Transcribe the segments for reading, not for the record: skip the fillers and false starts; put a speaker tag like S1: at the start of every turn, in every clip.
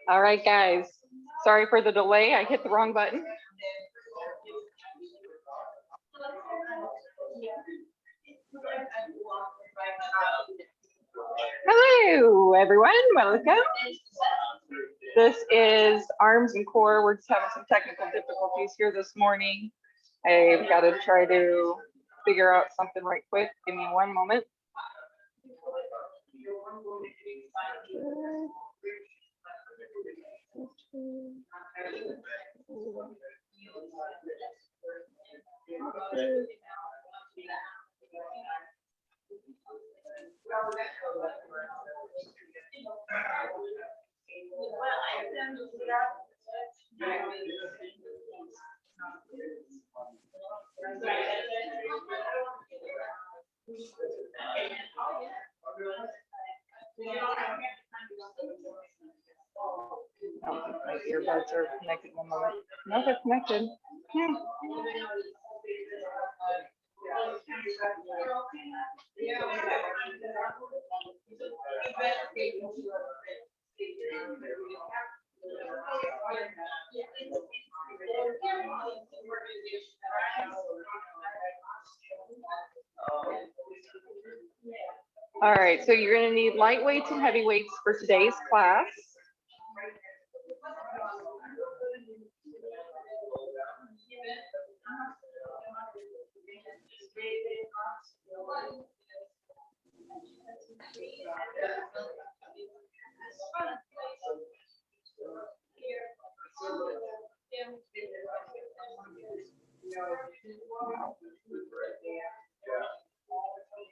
S1: All right, guys. Sorry for the delay. I hit the wrong button. Hello, everyone. Welcome. This is Arms and Core. We're just having some technical difficulties here this morning. I've got to try to figure out something right quick. Give me one moment. My earbuds are connected. One moment. No, they're connected. All right, so you're going to need light weights and heavy weights for today's class.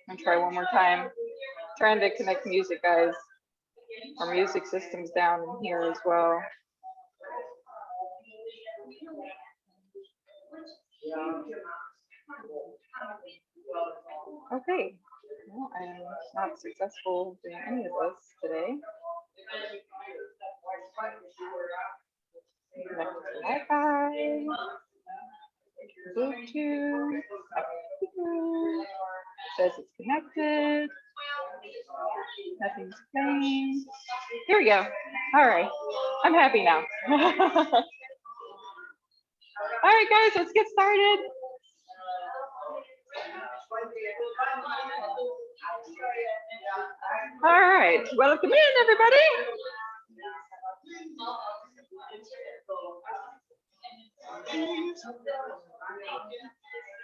S1: I'll try one more time. Trying to connect music, guys. Our music system's down in here as well. Okay. Well, I am not successful doing any of this today. Connect to Wi-Fi. Bluetooth. Says it's connected. Nothing's playing. Here we go. All right. I'm happy now. All right, guys, let's get started. All right. Welcome in, everybody.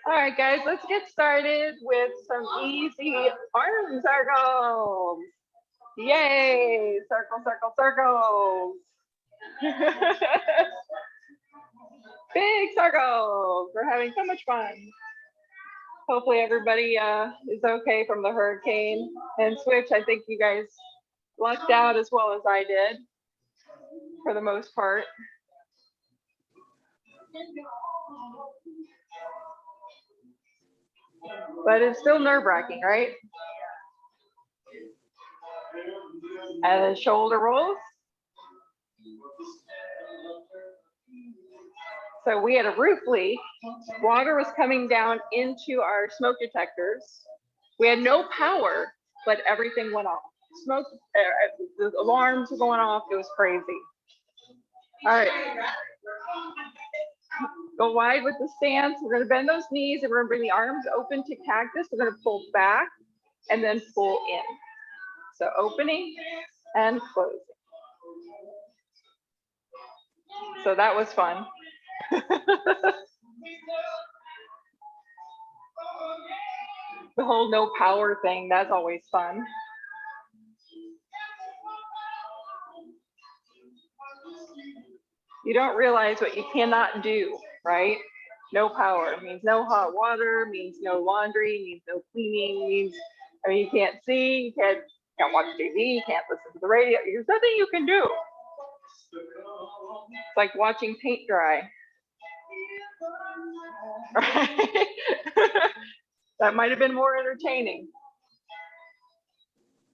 S1: All right, guys, let's get started with some easy arm circles. Yay, circle, circle, circles. Big circles. We're having so much fun. Hopefully everybody is okay from the hurricane. And Switch, I think you guys lucked out as well as I did for the most part. But it's still nerve-wracking, right? And the shoulder rolls. So we had a roof leak. Water was coming down into our smoke detectors. We had no power, but everything went off. Smoke, the alarms were going off. It was crazy. All right. Go wide with the stance. We're going to bend those knees and we're going to bring the arms open to cactus. We're going to pull back and then pull in. So opening and closing. So that was fun. The whole no power thing, that's always fun. You don't realize what you cannot do, right? No power means no hot water, means no laundry, means no cleaning, means, I mean, you can't see, you can't watch TV, you can't listen to the radio. There's nothing you can do. It's like watching paint dry. Right? That might have been more entertaining.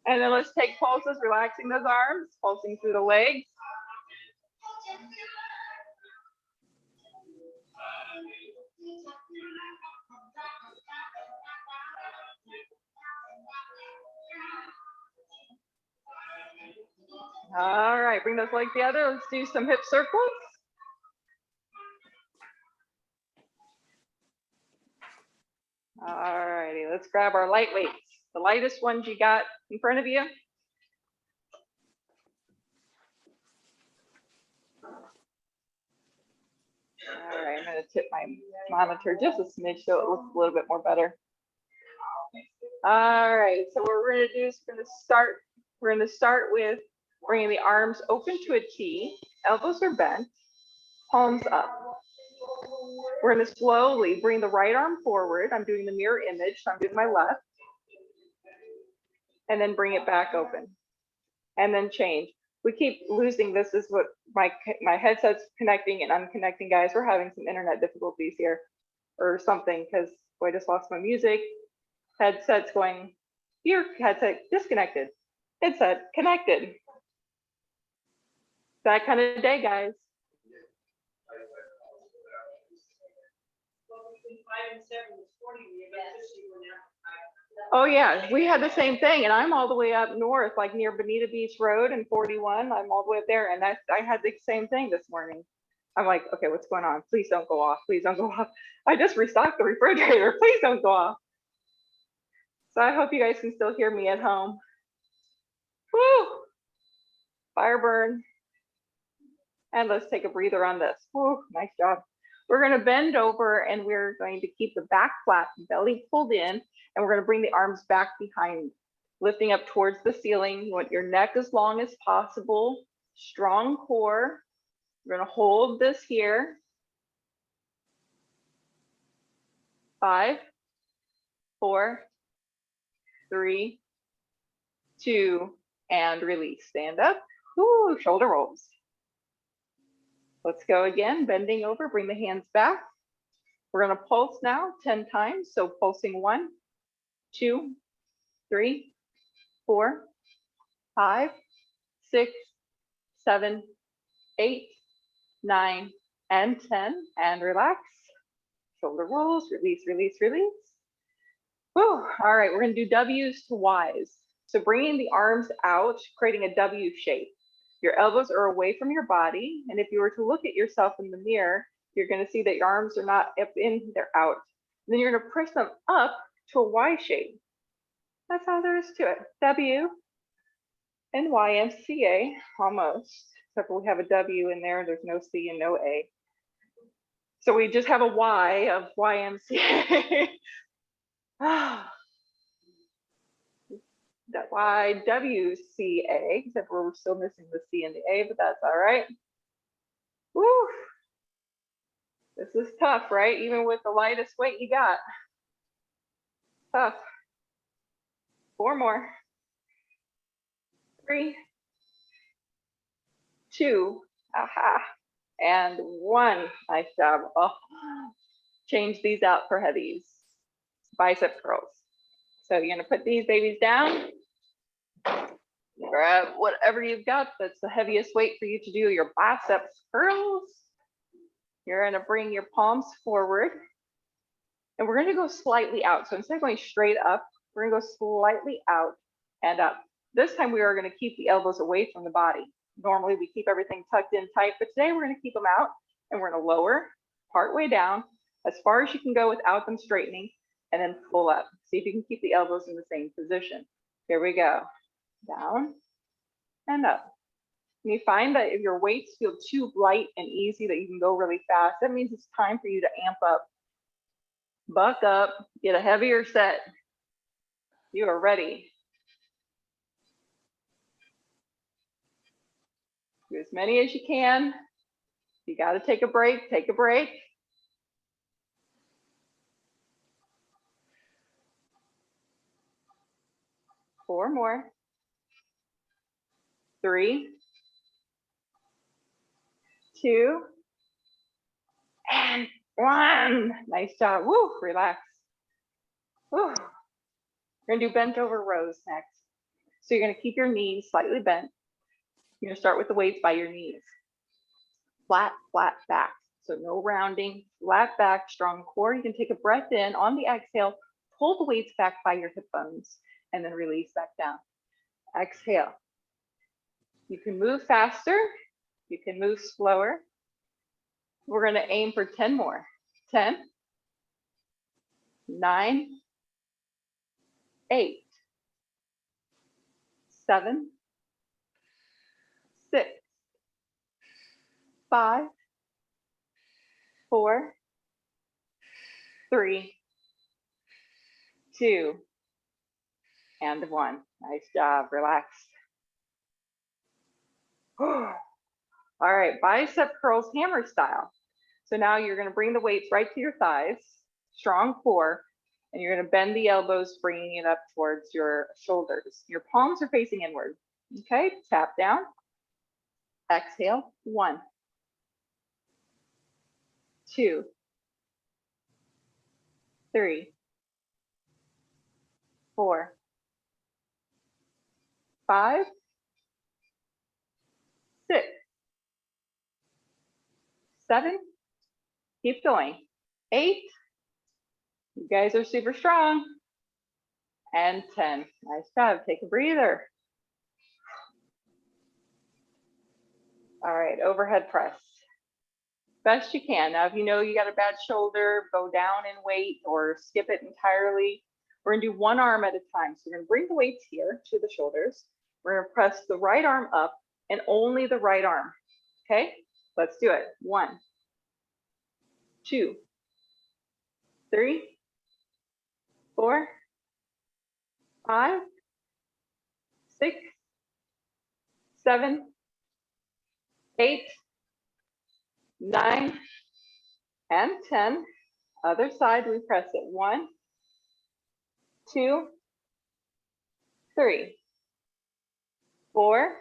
S1: And then let's take pulses, relaxing those arms, pulsing through the legs. All right, bring those legs together. Let's do some hip circles. All righty, let's grab our light weights. The lightest ones you got in front of you. All right, I'm gonna tip my monitor just a smidge so it looks a little bit more better. All right, so what we're gonna do is we're gonna start with bringing the arms open to a T, elbows are bent, palms up. We're gonna slowly bring the right arm forward. I'm doing the mirror image, so I'm doing my left. And then bring it back open. And then change. We keep losing this. Is what my headset's connecting and unconnecting, guys. We're having some internet difficulties here or something because I just lost my music. Headset's going, your headset disconnected. Headset connected. That kind of day, guys. Oh yeah, we had the same thing, and I'm all the way up north, like near Bonita Beach Road and 41. I'm all the way up there, and I had the same thing this morning. I'm like, okay, what's going on? Please don't go off. Please don't go off. I just restocked the refrigerator. Please don't go off. So I hope you guys can still hear me at home. Woo! Fire burn. And let's take a breather on this. Woo, nice job. We're going to bend over and we're going to keep the back flat, belly pulled in, and we're going to bring the arms back behind, lifting up towards the ceiling. You want your neck as long as possible, strong core. We're going to hold this here. 5, 4, 3, 2, and release. Stand up. Woo, shoulder rolls. Let's go again, bending over, bring the hands back. We're gonna pulse now 10 times. So pulsing 1, 2, 3, 4, 5, 6, 7, 8, 9, and 10, and relax. Shoulder rolls, release, release, release. Whew. All right, we're gonna do W's to Y's. So bringing the arms out, creating a W shape. Your elbows are away from your body. And if you were to look at yourself in the mirror, you're gonna see that your arms are not up in, they're out. And then you're gonna press them up to a Y shape. That's all there is to it. W and YMCA, almost. Except for we have a W in there, there's no C and no A. So we just have a Y of YMCA. That YWCA, except for we're still missing the C and the A, but that's all right. Woo! This is tough, right? Even with the lightest weight you got. Tough. 4 more. 3, 2, aha, and 1. Nice job. Oh, change these out for heavies. Bicep curls. So you're gonna put these babies down. Grab whatever you've got that's the heaviest weight for you to do your biceps curls. You're gonna bring your palms forward. And we're gonna go slightly out. So instead of going straight up, we're gonna go slightly out and up. This time we are gonna keep the elbows away from the body. Normally we keep everything tucked in tight, but today we're gonna keep them out and we're gonna lower part way down as far as you can go without them straightening and then pull up. See if you can keep the elbows in the same position. Here we go. Down and up. And you find that if your weights feel too light and easy that you can go really fast, that means it's time for you to amp up. Buck up, get a heavier set. You are ready. Do as many as you can. You got to take a break, take a break. Four more. 3, 2, and 1. Nice job. Woo, relax. Woo. We're gonna do bent over rows next. So you're gonna keep your knees slightly bent. You're gonna start with the weights by your knees. Flat, flat back. So no rounding, flat back, strong core. You can take a breath in on the exhale, pull the weights back by your hip bones, and then release back down. Exhale. You can move faster. You can move slower. We're going to aim for 10 more. 10, 9, 8, 7, 6, 5, 4, 3, 2, and 1. Nice job. Relax. All right, bicep curls hammer style. So now you're going to bring the weights right to your thighs, strong core, and you're going to bend the elbows, bringing it up towards your shoulders. Your palms are facing inward. Okay, tap down. Exhale. 1, 2, 3, 4, 5, 6, 7, keep going. 8, you guys are super strong. And 10, nice job. Take a breather. All right, overhead press. Best you can. Now, if you know you got a bad shoulder, go down in weight or skip it entirely. We're gonna do one arm at a time. So we're gonna bring the weights here to the shoulders. We're gonna press the right arm up and only the right arm. Okay, let's do it. 1, 2, 3, 4, 5, 6, 7, 8, 9, and 10. Other side, we press it. 1, 2, 3, 4,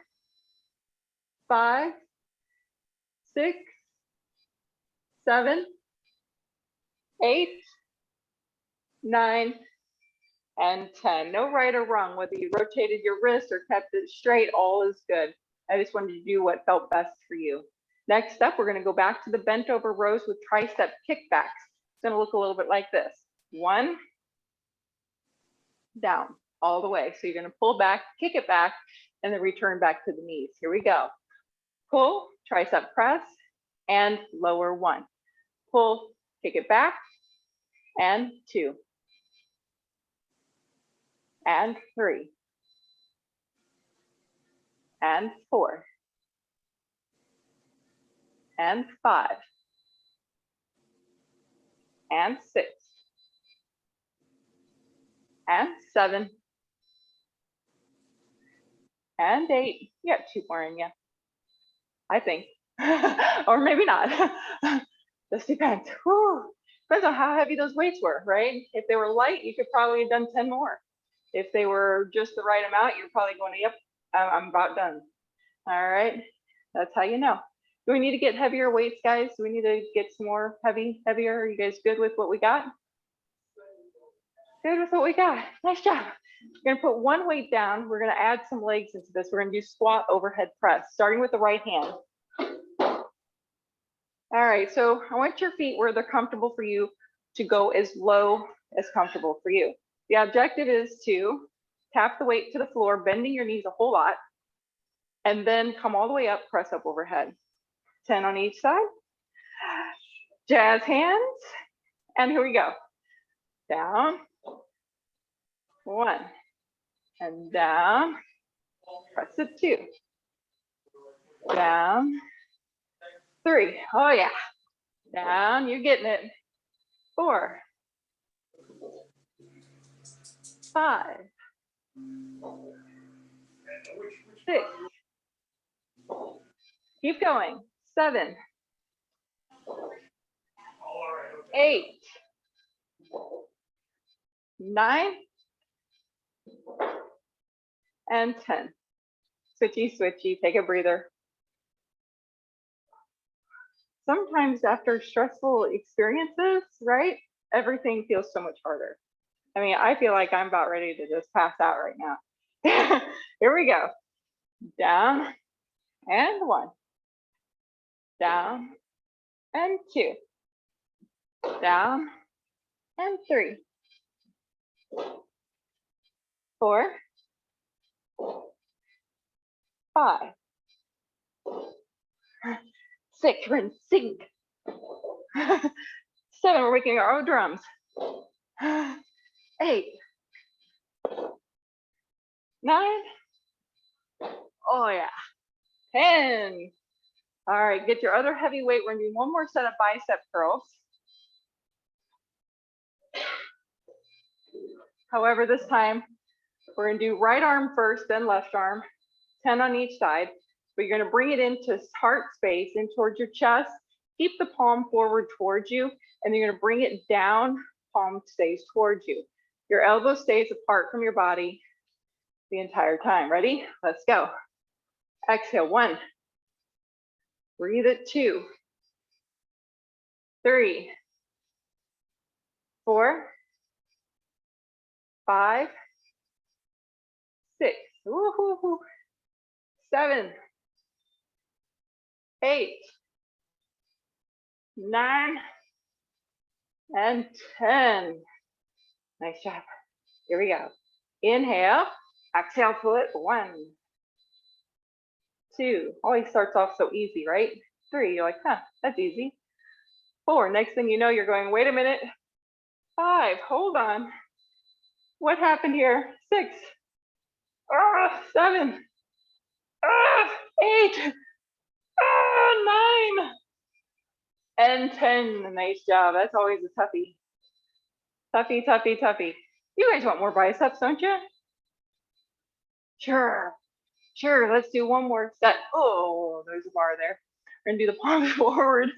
S1: 5, 6, 7, 8, 9, and 10. No right or wrong. Whether you rotated your wrist or kept it straight, all is good. I just wanted to do what felt best for you. Next up, we're going to go back to the bent over rows with tricep kickbacks. It's going to look a little bit like this. 1, down, all the way. So you're going to pull back, kick it back, and then return back to the knees. Here we go. Pull, tricep press, and lower 1. Pull, kick it back, and 2, and 3, and 4, and 5, and 6, and 7, and 8. You got 2 more in you, I think. Or maybe not. Just depends. Whew. Depends on how heavy those weights were, right? If they were light, you could probably have done 10 more. If they were just the right amount, you're probably going, yep, I'm about done. All right, that's how you know. Do we need to get heavier weights, guys? Do we need to get some more heavier? Are you guys good with what we got? Good with what we got. Nice job. We're gonna put one weight down. We're gonna add some legs into this. We're gonna do squat overhead press, starting with the right hand. All right, so I want your feet where they're comfortable for you to go as low as comfortable for you. The objective is to tap the weight to the floor, bending your knees a whole lot, and then come all the way up, press up overhead. 10 on each side. Jazz hands, and here we go. Down, 1, and down, press it 2, down, 3, oh yeah, down, you're getting it, 4, 5, 6, keep going, 7, 8, 9, and 10. Switchy, switchy, take a breather. Sometimes after stressful experiences, right, everything feels so much harder. I mean, I feel like I'm about ready to just pass out right now. Here we go. Down, and 1. Down, and 2. Down, and 3. 4, 5, 6, we're in sync. 7, we're making our own drums. 8, 9, oh yeah, 10. All right, get your other heavy weight. We're gonna do one more set of bicep curls. However, this time we're gonna do right arm first, then left arm, 10 on each side. But you're gonna bring it into heart space, in towards your chest. Keep the palm forward towards you, and you're gonna bring it down, palm stays towards you. Your elbow stays apart from your body the entire time. Ready? Let's go. Exhale, 1. Breathe it, 2, 3, 4, 5, 6, 7, 8, 9, and 10. Nice job. Here we go. Inhale, exhale, pull it. 1, 2, always starts off so easy, right? 3, you're like, huh, that's easy. 4, next thing you know, you're going, wait a minute. 5, hold on. What happened here? 6, 7, 8, 9, and 10. Nice job. That's always a toughie. Toughie, toughie, toughie. You guys want more biceps, don't you? Sure. Sure, let's do one more set. Oh, there's a bar there. We're gonna do the palms forward.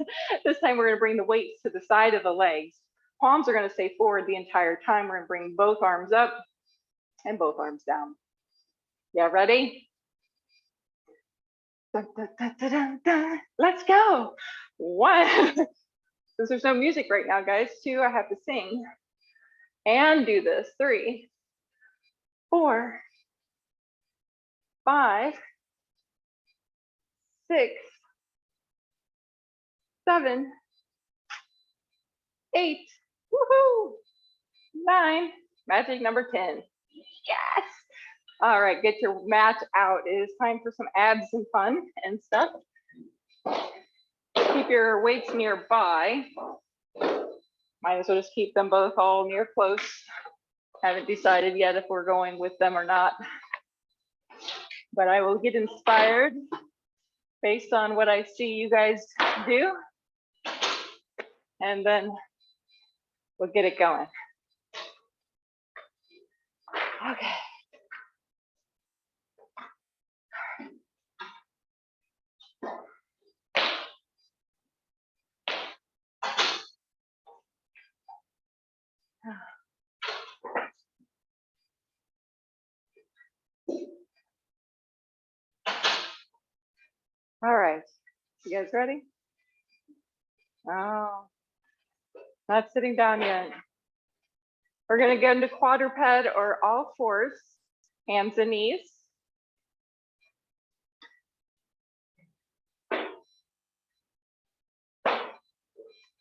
S1: This time we're gonna bring the weights to the side of the legs. Palms are gonna stay forward the entire time. We're gonna bring both arms up and both arms down. Yeah, ready? Dun, dun, dun, dun, dun, dun. Let's go. 1, since there's no music right now, guys. 2, I have to sing and do this. 3, 4, 5, 6, 7, 8, woohoo, 9, magic number 10. Yes. All right, get your mat out. It is time for some abs and fun and stuff. Keep your weights nearby. Might as well just keep them both all near close. Haven't decided yet if we're going with them or not. But I will get inspired based on what I see you guys do. And then we'll get it going. Okay. All right, you guys ready? Oh, not sitting down yet. We're gonna get into quadruped or all fours, hands and knees.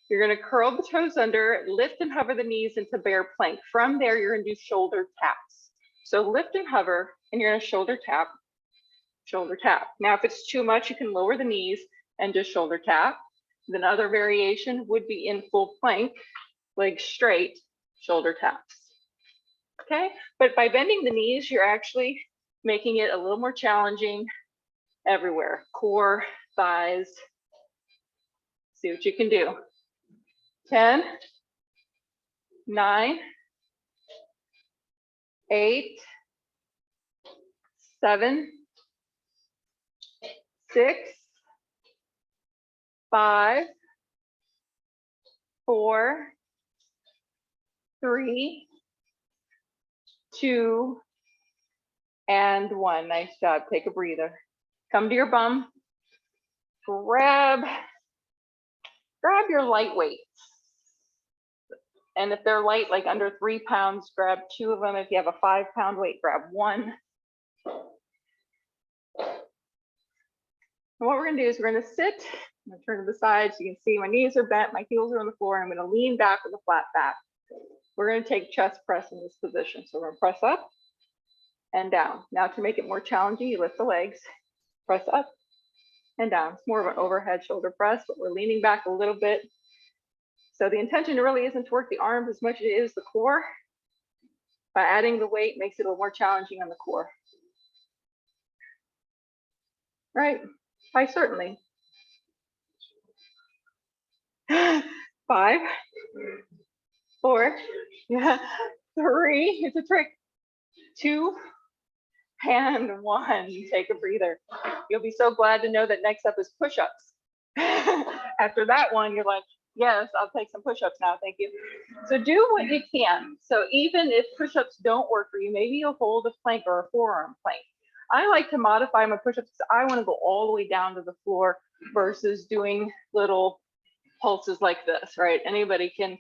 S1: You're gonna curl the toes under, lift and hover the knees into bear plank. From there, you're gonna do shoulder taps. So lift and hover, and you're gonna shoulder tap, shoulder tap. Now, if it's too much, you can lower the knees and just shoulder tap. Then other variation would be in full plank, legs straight, shoulder taps. Okay, but by bending the knees, you're actually making it a little more challenging everywhere. Core, thighs, see what you can do. 10, 9, 8, 7, 6, 5, 4, 3, 2, and 1. Nice job. Take a breather. Come to your bum. Grab your light weights. And if they're light, like under 3 pounds, grab 2 of them. If you have a 5-pound weight, grab 1. And what we're gonna do is we're gonna sit. I'm gonna turn to the side so you can see my knees are bent, my heels are on the floor, and I'm gonna lean back with a flat back. We're gonna take chest press in this position. So we're gonna press up and down. Now to make it more challenging, you lift the legs, press up and down. It's more of an overhead shoulder press, but we're leaning back a little bit. So the intention really isn't to work the arms as much as it is the core. By adding the weight makes it a little more challenging on the core. Right? I certainly. 5, 4, 3, it's a trick, 2, and 1. Take a breather. You'll be so glad to know that next up is push-ups. After that one, you're like, yes, I'll take some push-ups now, thank you. So do what you can. So even if push-ups don't work for you, maybe you'll hold a plank or a forearm plank. I like to modify my push-ups because I want to go all the way down to the floor versus doing little pulses like this, right? Anybody can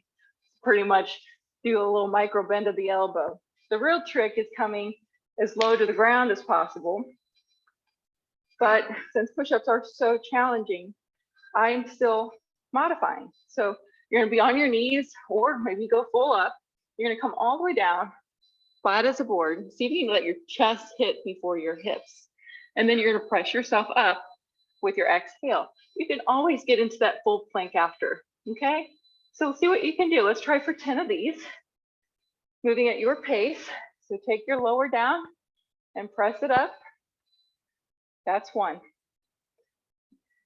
S1: pretty much do a little micro bend of the elbow. The real trick is coming as low to the ground as possible. But since push-ups are so challenging, I'm still modifying. So you're going to be on your knees, or maybe go full up. You're going to come all the way down, flat as a board. See if you can let your chest hit before your hips. And then you're going to press yourself up with your exhale. You can always get into that full plank after, okay? So see what you can do. Let's try for 10 of these, moving at your pace. So take your lower down and press it up. That's 1.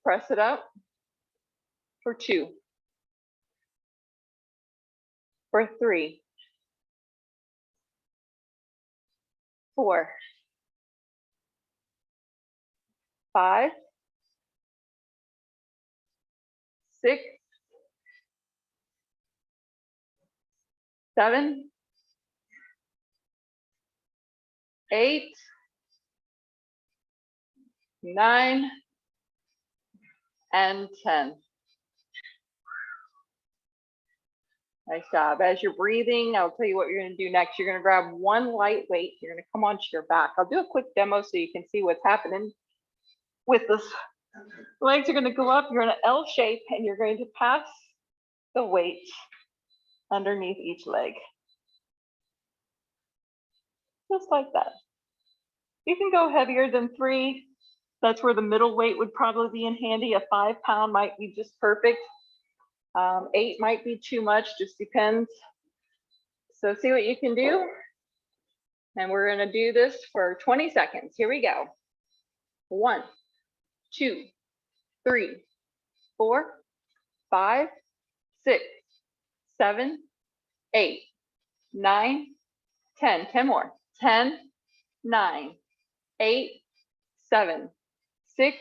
S1: Press it up for 2, for 3, 4, 5, 6, 7, 8, 9, and 10. Nice job. As you're breathing, I'll tell you what you're going to do next. You're going to grab one light weight. You're going to come onto your back. I'll do a quick demo so you can see what's happening with this. Legs are going to go up. You're in an L shape, and you're going to pass the weight underneath each leg. Just like that. You can go heavier than 3. That's where the middle weight would probably be in handy. A 5-pound might be just perfect. 8 might be too much, just depends. So see what you can do. And we're going to do this for 20 seconds. Here we go. 1, 2, 3, 4, 5, 6, 7, 8, 9, 10. 10 more. 10, 9, 8, 7, 6,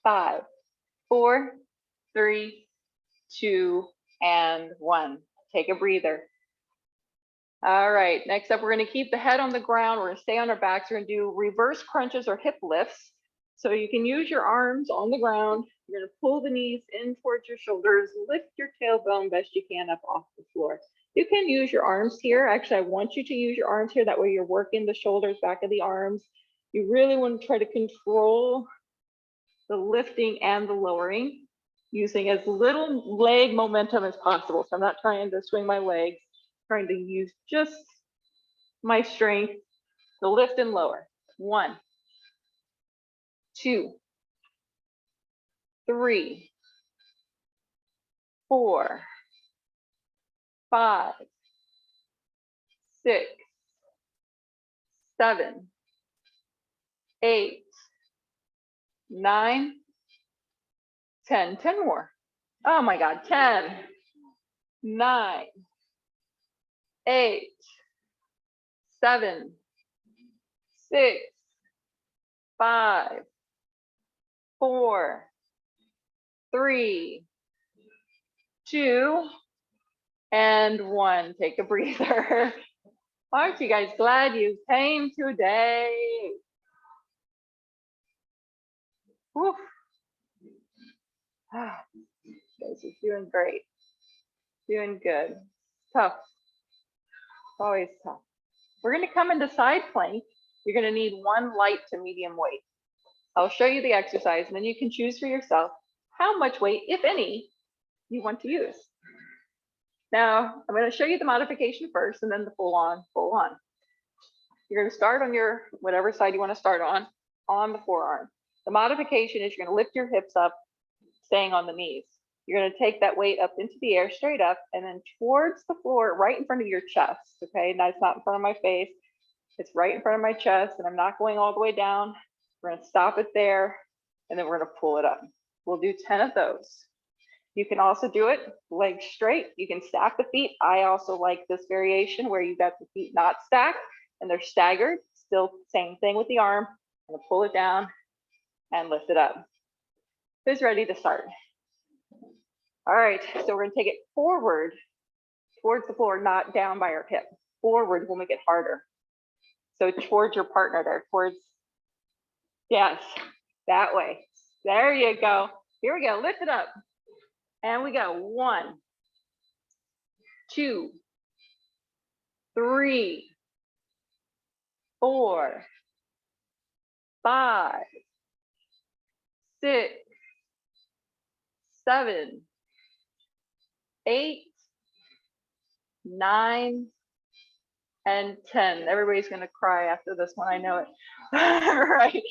S1: 5, 4, 3, 2, and 1. Take a breather. All right, next up, we're going to keep the head on the ground. We're going to stay on our backs. We're going to do reverse crunches or hip lifts. So you can use your arms on the ground. You're going to pull the knees in towards your shoulders, lift your tailbone best you can up off the floor. You can use your arms here. Actually, I want you to use your arms here. That way you're working the shoulders, back of the arms. You really want to try to control the lifting and the lowering, using as little leg momentum as possible. So I'm not trying to swing my legs, trying to use just my strength to lift and lower. 1, 2, 3, 4, 5, 6, 7, 8, 9, 10. 10 more. Oh my God. 10, 9, 8, 7, 6, 5, 4, 3, 2, and 1. Take a breather. Aren't you guys glad you came today? Whew. Guys are doing great. Doing good. Tough. Always tough. We're going to come into side plank. You're going to need 1 light to medium weight. I'll show you the exercise, and then you can choose for yourself how much weight, if any, you want to use. Now, I'm going to show you the modification first, and then the full on. You're going to start on your, whatever side you want to start on the forearm. The modification is you're going to lift your hips up, staying on the knees. You're going to take that weight up into the air, straight up, and then towards the floor, right in front of your chest. Okay, now it's not in front of my face. It's right in front of my chest, and I'm not going all the way down. We're going to stop it there, and then we're going to pull it up. We'll do 10 of those. You can also do it legs straight. You can stack the feet. I also like this variation where you got the feet not stacked and they're staggered. Still same thing with the arm. I'm gonna pull it down and lift it up. Who's ready to start? All right, so we're gonna take it forward towards the floor, not down by our hip. Forward will make it harder. So towards your partner there, towards, yes, that way. There you go. Here we go, lift it up. And we go 1, 2, 3, 4, 5, 6, 7, 8, 9, and 10. Everybody's gonna cry after this one, I know it. Right,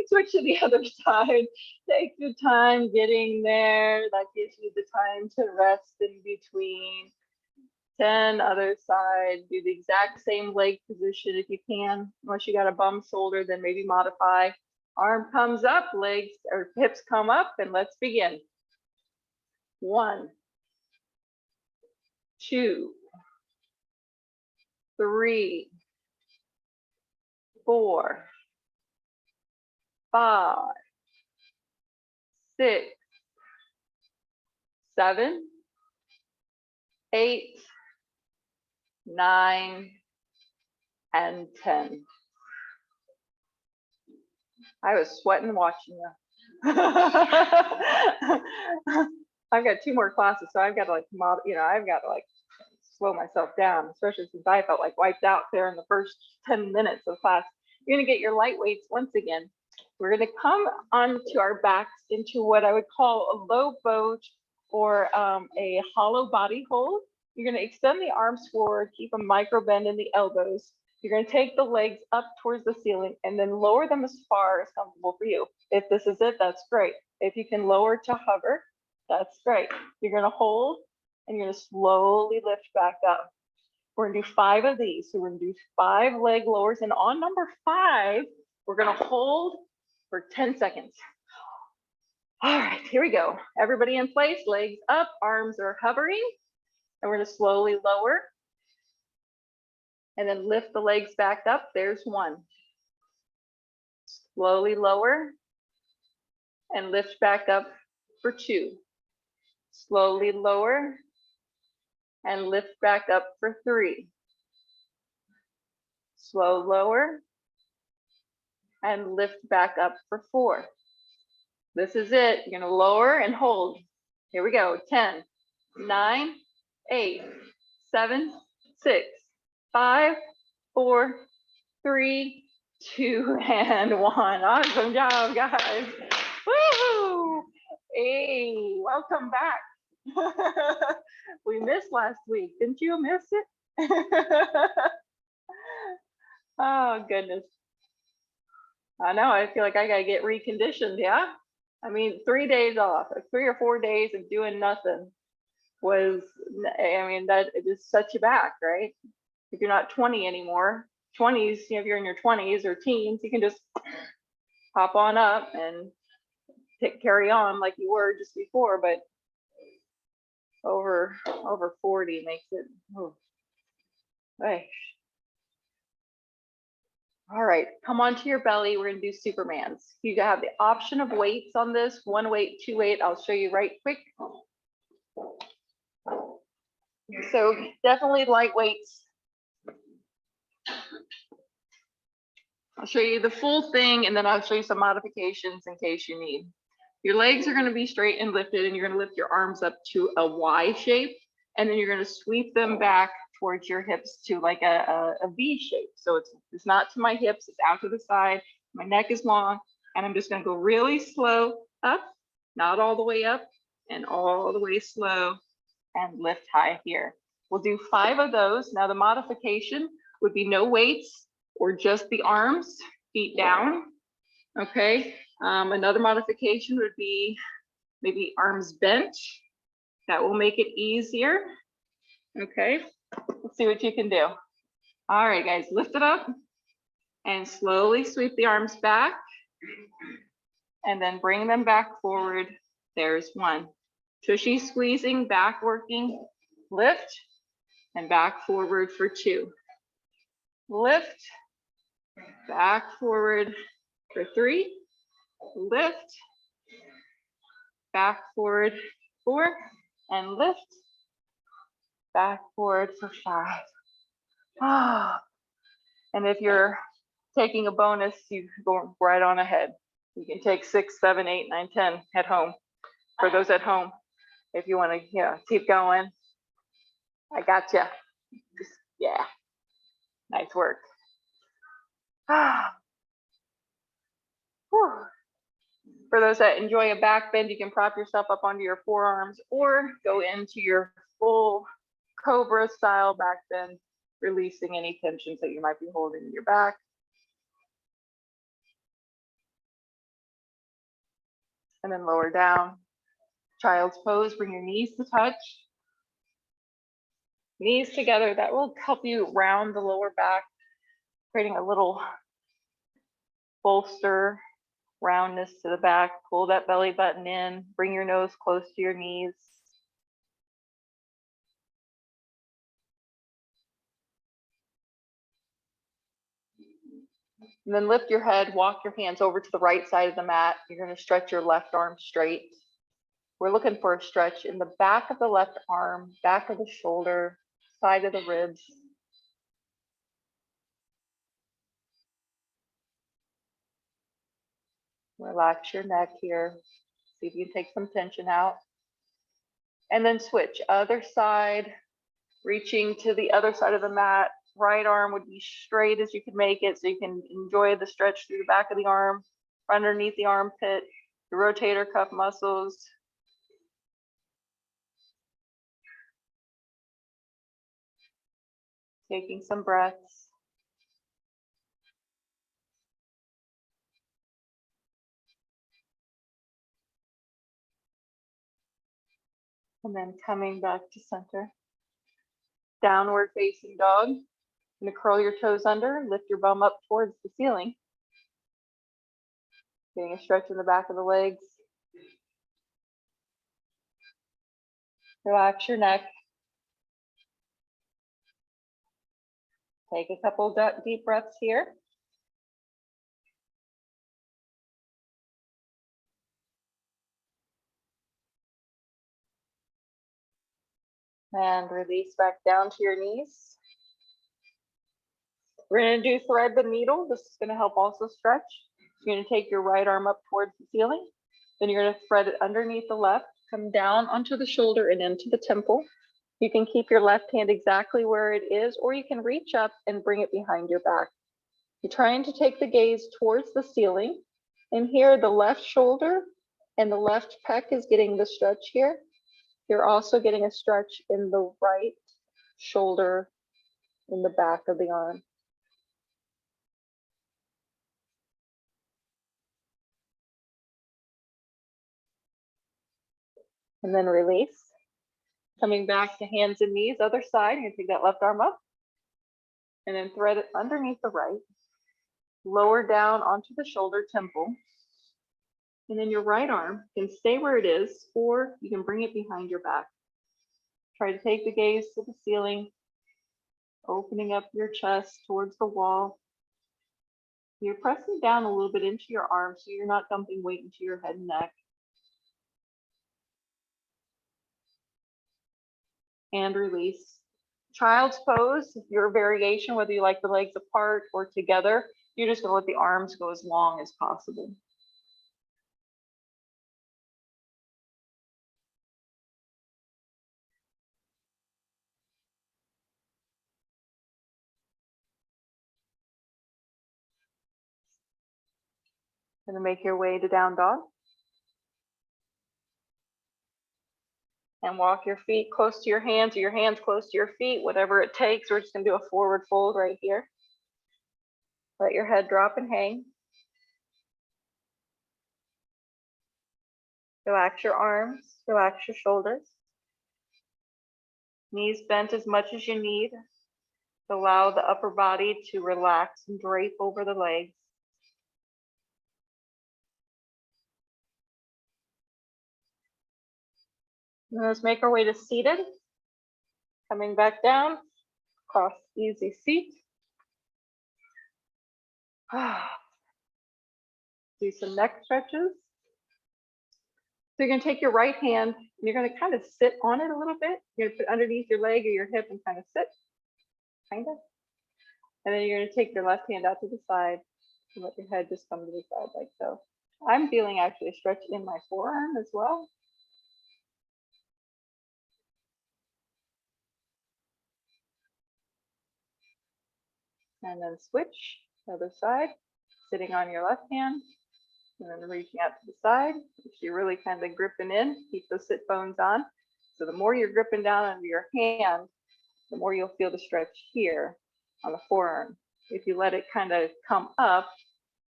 S1: switch to the other side. Take your time getting there. That gives you the time to rest in between. 10, other side. Do the exact same leg position if you can. Unless you got a bum shoulder, then maybe modify. Arm comes up, legs or hips come up, and let's begin. 1, 2, 3, 4, 5, 6, 7, 8, 9, and 10. I was sweating watching you. I've got 2 more classes, so I've got to like, I've got to like slow myself down, especially since I felt like wiped out there in the first 10 minutes of class. You're gonna get your light weights once again. We're gonna come onto our backs into what I would call a low boat or a hollow body hold. You're gonna extend the arms forward, keep a micro bend in the elbows. You're gonna take the legs up towards the ceiling and then lower them as far as comfortable for you. If this is it, that's great. If you can lower to hover, that's great. You're gonna hold and you're gonna slowly lift back up. We're gonna do 5 of these. So we're gonna do 5 leg lowers, and on number 5, we're gonna hold for 10 seconds. All right, here we go. Everybody in place, legs up, arms are hovering, and we're gonna slowly lower and then lift the legs back up. There's 1. Slowly lower and lift back up for 2. Slowly lower and lift back up for 3. Slow lower and lift back up for 4. This is it. You're gonna lower and hold. Here we go. 10, 9, 8, 7, 6, 5, 4, 3, 2, and 1. Awesome job, guys. Woo! Hey, welcome back. We missed last week. Didn't you miss it? Oh, goodness. I know. I feel like I got to get reconditioned. Yeah. I mean, 3 days off, 3 or 4 days of doing nothing was, I mean, that it just sets you back, right? If you're not 20 anymore, 20s, if you're in your 20s or teens, you can just hop on up and carry on like you were just before, but over 40 makes it, oh, hey. All right, come onto your belly. We're gonna do Supermans. You have the option of weights on this, 1 weight, 2 weight. I'll show you right quick. So definitely light weights. I'll show you the full thing and then I'll show you some modifications in case you need. Your legs are gonna be straight and lifted, and you're gonna lift your arms up to a Y shape, and then you're gonna sweep them back towards your hips to like a V shape. So it's not to my hips, it's out to the side. My neck is long, and I'm just gonna go really slow up, not all the way up, and all the way slow, and lift high here. We'll do 5 of those. Now the modification would be no weights or just the arms, feet down, okay? Another modification would be maybe arms bent. That will make it easier. Okay, let's see what you can do. All right, guys, lift it up and slowly sweep the arms back and then bring them back forward. There's one. Tushy squeezing, back working, lift, and back forward for two. Lift, back forward for three, lift, back forward, four, and lift, back forward for five. Ah. And if you're taking a bonus, you go right on ahead. You can take 6, 7, 8, 9, 10 at home. For those at home, if you want to keep going, I got you. Yeah, nice work. Ah. For those that enjoy a back bend, you can prop yourself up onto your forearms or go into your full cobra style back bend, releasing any tensions that you might be holding in your back. And then lower down. Child's pose, bring your knees to touch. Knees together, that will help you round the lower back, creating a little bolster, roundness to the back. Pull that belly button in, bring your nose close to your knees. And then lift your head, walk your hands over to the right side of the mat. You're going to stretch your left arm straight. We're looking for a stretch in the back of the left arm, back of the shoulder, side of the ribs. Relax your neck here. See if you can take some tension out. And then switch, other side, reaching to the other side of the mat. Right arm would be straight as you can make it, so you can enjoy the stretch through the back of the arm, underneath the armpit, the rotator cuff muscles. Taking some breaths. And then coming back to center. Downward facing dog. You're gonna curl your toes under, lift your bum up towards the ceiling. Getting a stretch in the back of the legs. Relax your neck. Take a couple deep breaths here. And release back down to your knees. We're going to do thread the needle. This is going to help also stretch. You're going to take your right arm up towards the ceiling. Then you're going to thread it underneath the left, come down onto the shoulder and into the temple. You can keep your left hand exactly where it is, or you can reach up and bring it behind your back. You're trying to take the gaze towards the ceiling. And here, the left shoulder and the left pec is getting the stretch here. You're also getting a stretch in the right shoulder in the back of the arm. And then release. Coming back to hands and knees, other side. You're gonna take that left arm up and then thread it underneath the right. Lower down onto the shoulder temple. And then your right arm can stay where it is, or you can bring it behind your back. Try to take the gaze to the ceiling, opening up your chest towards the wall. You're pressing down a little bit into your arm so you're not dumping weight into your head and neck. And release. Child's pose, your variation, whether you like the legs apart or together, you're just going to let the arms go as long as possible. Going to make your way to down dog. And walk your feet close to your hands, or your hands close to your feet, whatever it takes. We're just going to do a forward fold right here. Let your head drop and hang. Relax your arms, relax your shoulders. Knees bent as much as you need. Allow the upper body to relax and drape over the legs. And let's make our way to seated. Coming back down, cross easy seat. Do some neck stretches. So you're going to take your right hand and you're going to kind of sit on it a little bit. You're going to put underneath your leg or your hip and kind of sit, kind of. And then you're going to take your left hand out to the side and let your head just come to the side like so. I'm feeling actually a stretch in my forearm as well. And then switch the other side, sitting on your left hand, and then reaching out to the side. If you're really kind of gripping in, keep those sit bones on. So the more you're gripping down under your hand, the more you'll feel the stretch here on the forearm. If you let it kind of come up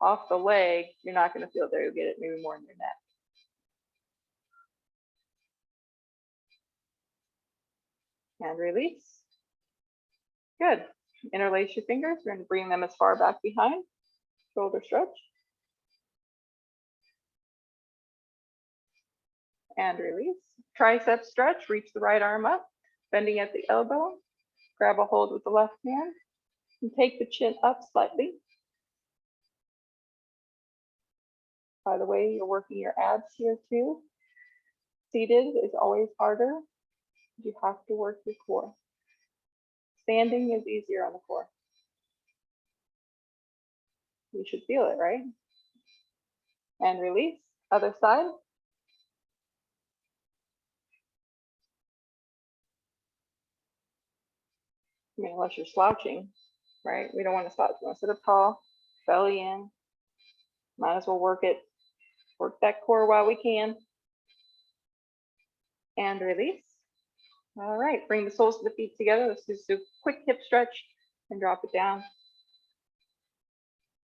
S1: off the leg, you're not going to feel there. You'll get it maybe more in your neck. And release. Good. Interlace your fingers. We're going to bring them as far back behind. Shoulder stretch. And release. Tricep stretch. Reach the right arm up, bending at the elbow. Grab a hold with the left hand and take the chin up slightly. By the way, you're working your abs here too. Seated is always harder. You have to work your core. Standing is easier on the core. You should feel it, right? And release. Other side. I mean, unless you're slouching, right? We don't want to slouch. We want to sit up tall, belly in. Might as well work it. Work that core while we can. And release. All right, bring the soles of the feet together. Let's just do a quick hip stretch and drop it down.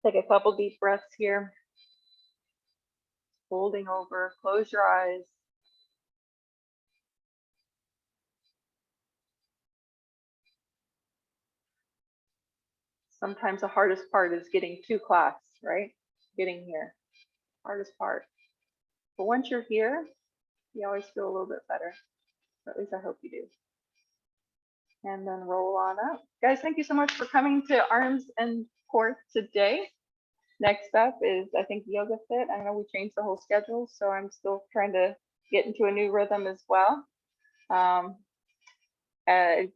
S1: Take a couple deep breaths here. Holding over, close your eyes. Sometimes the hardest part is getting to class, right? Getting here, hardest part. But once you're here, you always feel a little bit better. Or at least I hope you do. And then roll on up. Guys, thank you so much for coming to Arms and Core today. Next up is, I think, Yoga Fit. I know we changed the whole schedule, so I'm still trying to get into a new rhythm as well.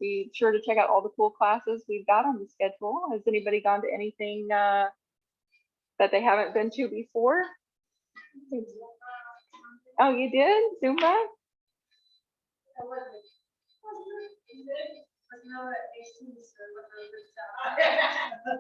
S1: Be sure to check out all the cool classes we've got on the schedule. Has anybody gone to anything that they haven't been to before? Oh, you did? Zumba?